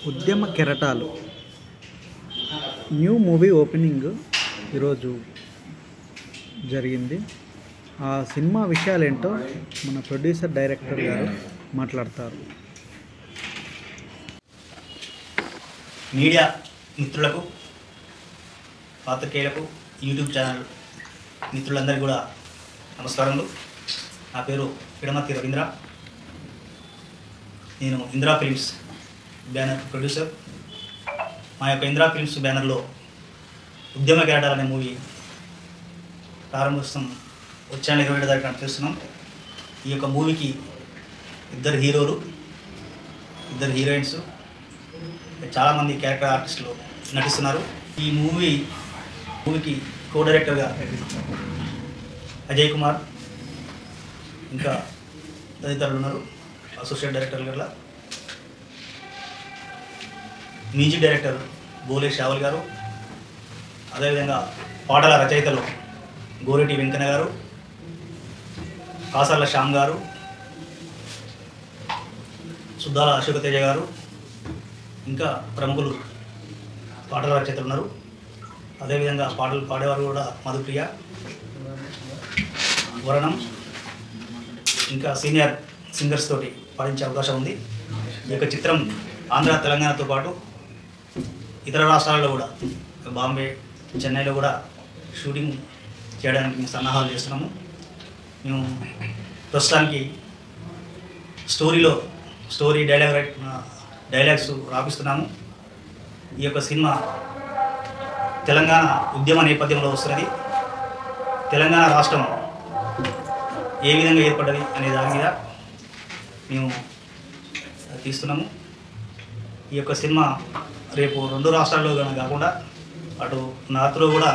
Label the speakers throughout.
Speaker 1: ఉద్యమ కెరటాలు new movie opening ఈరోజు జరిగింది. ఆ సినిమా విషయాలేంటో మన ప్రొడ్యూసర్ డైరెక్టర్ గారు మాట్లాడతారు.
Speaker 2: మీడియా మిత్రులకు, పాత్రికేయులకు, యూట్యూబ్ ఛానల్ మిత్రులందరికీ కూడా నమస్కారములు. నా పేరు పిడమర్తి రవీంద్ర. నేను ఇందిరా ఫిల్మ్స్ బ్యానర్ ప్రొడ్యూసర్. మా యొక్క ఇందిరా ఫిల్మ్స్ బ్యానర్లో ఉద్యమ కెరటాలు అనే మూవీ ప్రారంభోత్సవం వచ్చే 27 తారీఖున చేస్తున్నాం. ఈ యొక్క మూవీకి 2 హీరోలు, 2 హీరోయిన్స్, చాలామంది క్యారెక్టర్ ఆర్టిస్టులు నటిస్తున్నారు. ఈ మూవీకి కో డైరెక్టర్గా అజయ్ కుమార్, ఇంకా తదితరులు ఉన్నారు. అసోసియేట్ డైరెక్టర్లు గల మ్యూజిక్ డైరెక్టర్ బోలే షావల్ గారు, అదేవిధంగా పాటల రచయితలు గోరెటి వెంకన్న గారు, కాసర్ల శ్యామ్ గారు, సుద్దాల అశోక తేజ గారు, ఇంకా ప్రముఖులు పాటల రచయితలు ఉన్నారు. అదేవిధంగా పాటలు పాడేవారు కూడా మధుప్రియ, వరణం, ఇంకా సీనియర్ సింగర్స్ తోటి పాడించే అవకాశం ఉంది. ఈ యొక్క చిత్రం ఆంధ్ర, తెలంగాణతో పాటు ఇతర రాష్ట్రాలలో కూడా, బాంబే, చెన్నైలో కూడా షూటింగ్ చేయడానికి మేము సన్నాహాలు చేస్తున్నాము. మేము ప్రస్తుతానికి స్టోరీ డైలాగ్స్ రాపిస్తున్నాము. ఈ యొక్క సినిమా తెలంగాణ ఉద్యమ నేపథ్యంలో వస్తున్నది. తెలంగాణ రాష్ట్రం ఏ విధంగా ఏర్పడ్డది అనే దాని మీద మేము తీస్తున్నాము. ఈ యొక్క సినిమా రేపు 2 రాష్ట్రాల్లో కాకుండా అటు నార్త్లో కూడా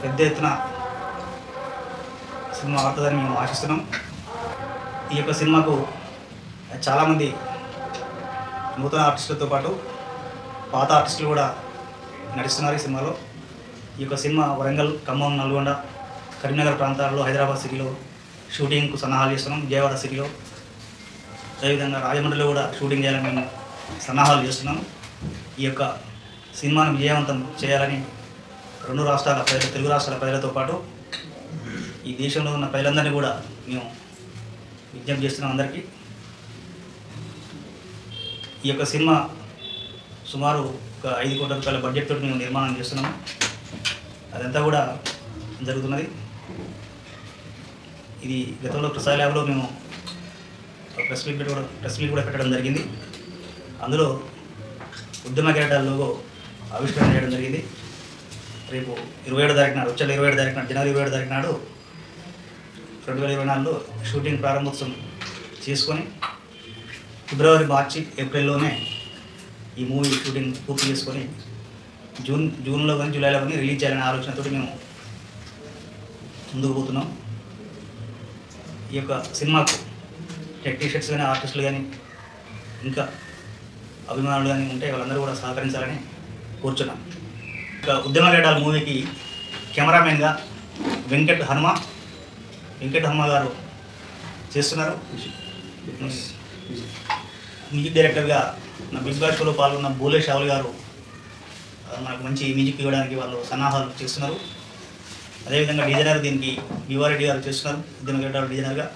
Speaker 2: పెద్ద ఎత్తున సినిమా ఆడుతుందని మేము ఆశిస్తున్నాం. ఈ యొక్క సినిమాకు చాలామంది నూతన ఆర్టిస్టులతో పాటు పాత ఆర్టిస్టులు కూడా నటిస్తున్నారు ఈ సినిమాలో. ఈ యొక్క సినిమా వరంగల్, ఖమ్మం, నల్గొండ, కరీంనగర్ ప్రాంతాల్లో, హైదరాబాద్ సిటీలో షూటింగ్కు సన్నాహాలు చేస్తున్నాం. విజయవాడ సిటీలో, అదేవిధంగా రాజమండ్రిలో కూడా షూటింగ్ చేయాలని మేము సన్నాహాలు చేస్తున్నాము. ఈ యొక్క సినిమాను విజయవంతం చేయాలని 2 రాష్ట్రాల ప్రజలు, తెలుగు రాష్ట్రాల ప్రజలతో పాటు ఈ దేశంలో ఉన్న ప్రజలందరినీ కూడా మేము విజ్ఞప్తి చేస్తున్నాం అందరికీ. ఈ యొక్క సినిమా సుమారు ఒక 5 కోట్ల రూపాయల బడ్జెట్ తోటి మేము నిర్మాణం చేస్తున్నాము. అదంతా కూడా జరుగుతున్నది. ఇది గతంలో ప్రసాద్ ల్యాబ్లో మేము ప్రెస్ మీట్ కూడా పెట్టడం జరిగింది. అందులో ఉద్యమ కెరటాల లోగో ఆవిష్కరణ చేయడం జరిగింది. రేపు 27 తారీఖు నాడు, వచ్చే 27 తారీఖు నాడు, జనవరి 27 తారీఖు నాడు 2024లో షూటింగ్ ప్రారంభోత్సవం చేసుకొని ఫిబ్రవరి, మార్చి, ఏప్రిల్లోనే ఈ మూవీ షూటింగ్ పూర్తి చేసుకొని జూన్లో కానీ జూలైలో కానీ రిలీజ్ చేయాలనే ఆలోచనతో మేము ముందుకు పోతున్నాం. ఈ యొక్క సినిమాకు టెక్నీషియన్స్ కానీ, ఆర్టిస్టులు కానీ, ఇంకా అభిమానులు కానీ ఉంటే వాళ్ళందరూ కూడా సహకరించాలని కోరుచున్నాం. ఇక ఉద్యమ కెరటాల మూవీకి కెమెరామెన్గా వెంకట్ హనుమ గారు చేస్తున్నారు. మ్యూజిక్ డైరెక్టర్గా నా బిగ్ బాస్ షోలో పాల్గొన్న బోలే షావల్ గారు మనకు మంచి మ్యూజిక్ ఇవ్వడానికి వాళ్ళు సన్నాహాలు చేస్తున్నారు. అదేవిధంగా డిజైనర్ దీనికి బివారెడ్డి గారు చేస్తున్నారు, ఉద్యమ కెరటాల డిజైనర్గా.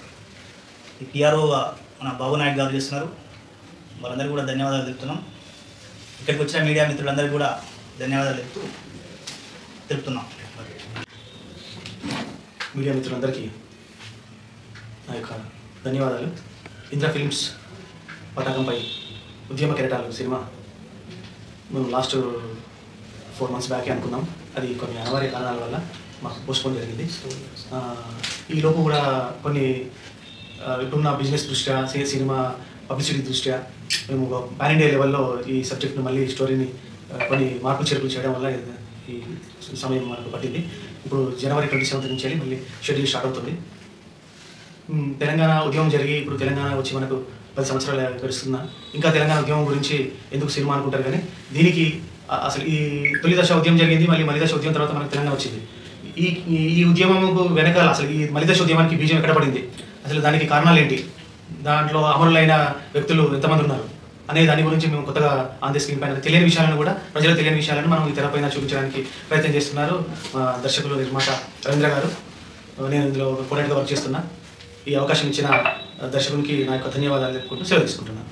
Speaker 2: ఈ పిఆర్ఓగా మన బాబు నాయక్ గారు చేస్తున్నారు. వాళ్ళందరికీ కూడా ధన్యవాదాలు తెలుపుతున్నాం. ఇక్కడికి వచ్చిన మీడియా మిత్రులందరికీ కూడా ధన్యవాదాలు తెలుపుతున్నాం.
Speaker 3: మీడియా మిత్రులందరికీ నా యొక్క ధన్యవాదాలు. ఇందిరా ఫిల్మ్స్ పతాకంపై ఉద్యమ కెరటాలు సినిమా మేము లాస్ట్ 4 months బ్యాకే అనుకున్నాం. అది కొన్ని అనివార్య కారణాల వల్ల మాకు పోస్ట్పోన్ జరిగింది. ఈ లోపు కూడా కొన్ని ఇప్పుడున్న బిజినెస్ దృష్ట్యా, సినిమా పబ్లిసిటీ దృష్ట్యా మేము పాన్ ఇండియా లెవెల్లో ఈ సబ్జెక్ట్ను మళ్ళీ స్టోరీని కొన్ని మార్పులు చేర్పులు చేయడం వల్ల ఈ సమయం మనకు పట్టింది. ఇప్పుడు జనవరి 27 నుంచి వెళ్ళి మళ్ళీ షెడ్యూల్ స్టార్ట్ అవుతుంది. తెలంగాణ ఉద్యమం జరిగి ఇప్పుడు తెలంగాణ వచ్చి మనకు 10 సంవత్సరాలు గడుస్తున్నా ఇంకా తెలంగాణ ఉద్యమం గురించి ఎందుకు సినిమా అనుకుంటారు. కానీ దీనికి అసలు ఈ తొలి దశ ఉద్యమం జరిగింది, మళ్ళీ మలిదశ ఉద్యమం తర్వాత మనకు తెలంగాణ వచ్చింది. ఈ ఉద్యమంకు వెనకాల అసలు ఈ మలిదశ ఉద్యమానికి బీజం ఎక్కడ పడింది, అసలు దానికి కారణాలు ఏంటి, దాంట్లో అమరులైన వ్యక్తులు ఎంతమంది ఉన్నారు, అనే దాని గురించి మేము కొత్తగా ఆన్ ది స్క్రీన్ పైన తెలియని విషయాలను కూడా ప్రజలకు తెలియని విషయాలను మనం ఈ తెరపైన చూపించడానికి ప్రయత్నం చేస్తున్నారు దర్శకులు నిర్మాత రవీంద్ర గారు. నేను ఇందులో కోఆర్డినేటర్గా వర్క్ చేస్తున్నా. ఈ అవకాశం ఇచ్చిన దర్శకునికి నా యొక్క ధన్యవాదాలు చెప్పుకుంటూ సెలవు తీసుకుంటున్నాను.